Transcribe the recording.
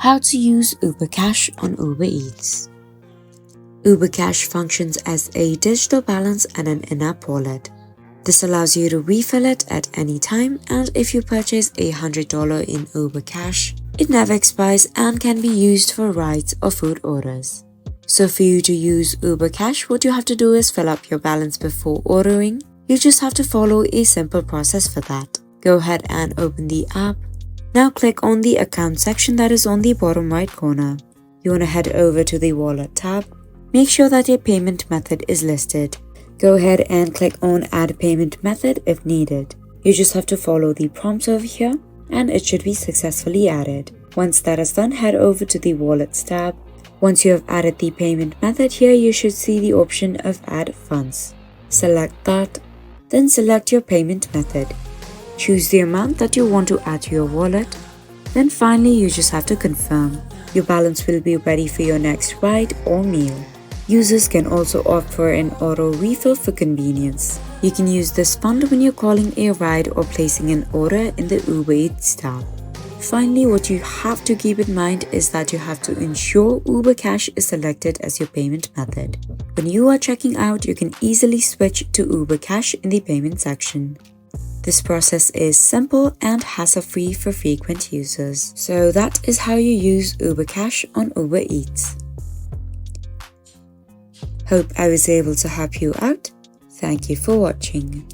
How to use Uber Cash on Uber Eats. Uber Cash functions as a digital balance and an in-app wallet. This allows you to refill it at any time, and if you purchase $100 in Uber Cash, it never expires and can be used for rides or food orders. So for you to use Uber Cash, what you have to do is fill up your balance before ordering. You just have to follow a simple process for that. Go ahead and open the app. Now click on the account section that is on the bottom right corner. You want to head over to the wallet tab. Make sure that your payment method is listed. Go ahead and click on add payment method if needed. You just have to follow the prompts over here and it should be successfully added. Once that is done, head over to the wallets tab. Once you have added the payment method here, you should see the option of add funds. Select that, then select your payment method. Choose the amount that you want to add to your wallet. Then finally, you just have to confirm. Your balance will be ready for your next ride or meal. Users can also opt for an auto refill for convenience. You can use this fund when you're calling a ride or placing an order in the Uber Eats tab. Finally, what you have to keep in mind is that you have to ensure Uber Cash is selected as your payment method. When you are checking out, you can easily switch to Uber Cash in the payment section. This process is simple and hassle-free for frequent users. So that is how you use Uber Cash on Uber Eats. Hope I was able to help you out. Thank you for watching.